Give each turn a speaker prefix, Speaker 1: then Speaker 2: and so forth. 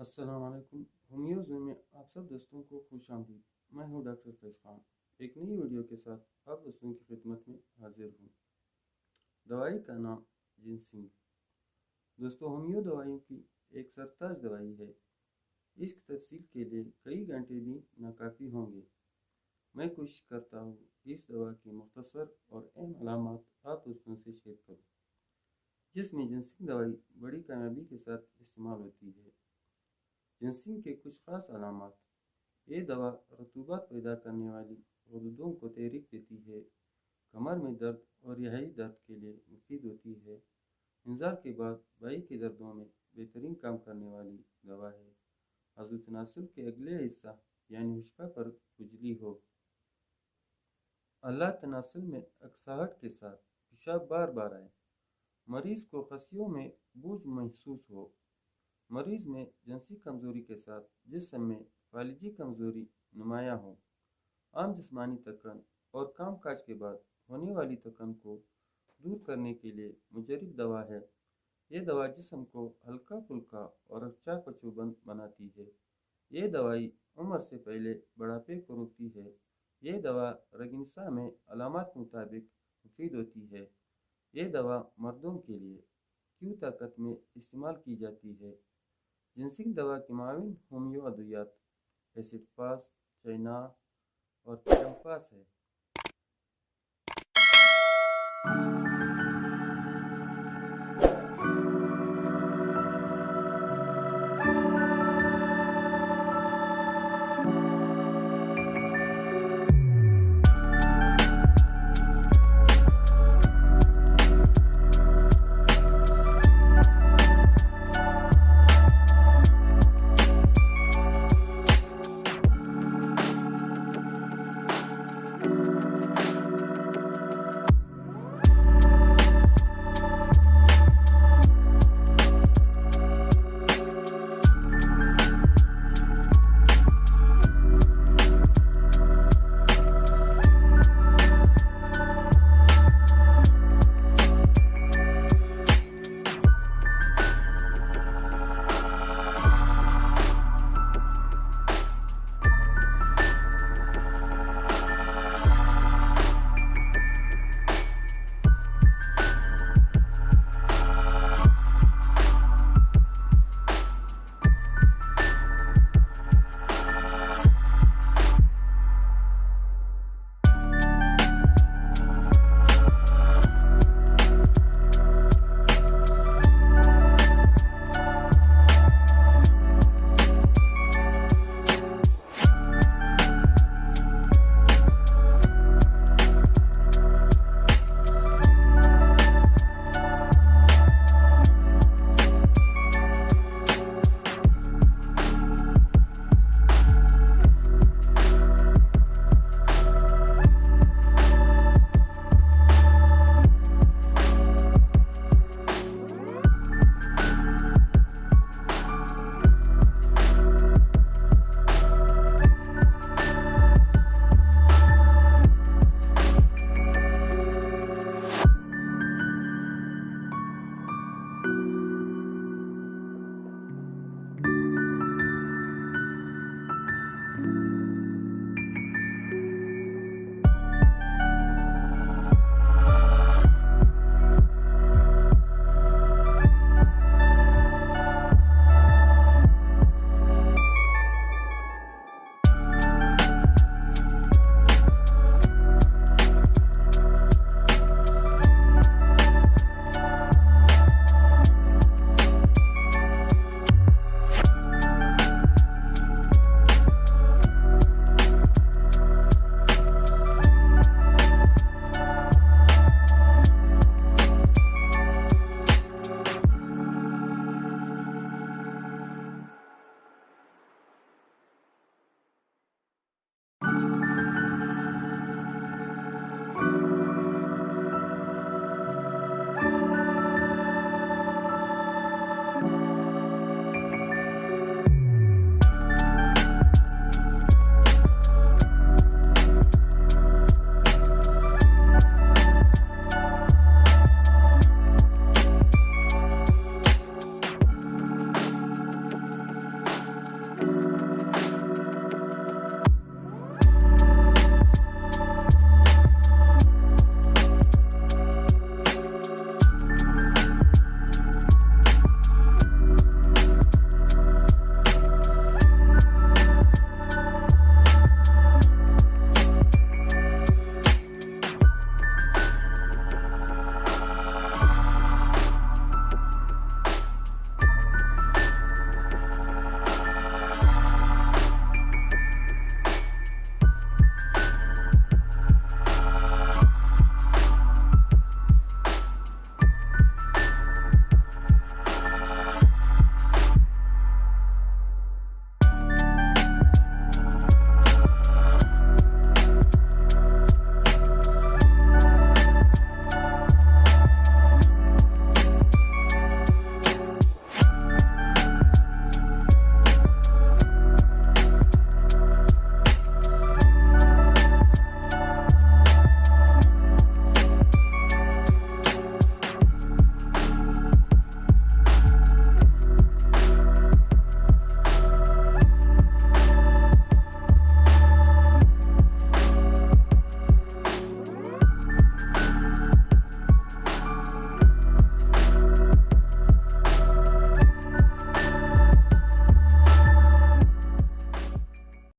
Speaker 1: السلام علیکم ھومیو میں آپ سب دوستوں کو خوش آمدید۔ میں ہوں ڈاکٹر فیض خان، ایک نئی ویڈیو کے ساتھ آپ دوستوں کی خدمت میں حاضر ہوں۔ دوائی کا نام جنسنگ۔ دوستو، ھومیو دوائیوں کی ایک سرتاج دوائی ہے۔ اس کی تفصیل کے لیے کئی گھنٹے بھی ناکافی ہوں گے۔ میں کوشش کرتا ہوں کہ اس دوا کی مختصر اور اہم علامات آپ دوستوں سے شیئر کروں، جس میں جنسنگ دوائی بڑی کامیابی کے ساتھ استعمال ہوتی ہے۔ جنسنگ کے کچھ خاص علامات: یہ دوا رطوبت پیدا کرنے والی غدودوں کو تحریک دیتی ہے، کمر میں درد اور رہائی درد کے لیے مفید ہوتی ہے، انزال کے بعد بائی کے دردوں میں بہترین کام کرنے والی دوا ہے، عضو تناسل کے اگلے حصہ یعنی حشفہ پر کھجلی ہو، اعلیٰ تناسل میں اکساہٹ کے ساتھ پیشاب بار بار آئے، مریض کو خصیوں میں بوجھ محسوس ہو، مریض میں جنسی کمزوری کے ساتھ جسم میں فالجی کمزوری نمایاں ہو، عام جسمانی تھکن اور کام کاج کے بعد ہونے والی تھکن کو دور کرنے کے لیے مجرب دوا ہے۔ یہ دوا جسم کو ہلکا پھلکا اور چاق و چوبند بناتی ہے۔ یہ دوائی عمر سے پہلے بڑھاپے کو روکتی ہے۔ یہ دوا رگ نساء میں علامات کے مطابق مفید ہوتی ہے۔ یہ دوا مردوں کے لیے کیوں طاقت میں استعمال کی جاتی ہے۔ جنسنگ دوا کے معاون ھومیو ادویات ایسڈ فاس، چائنا اور چمپاس ہے۔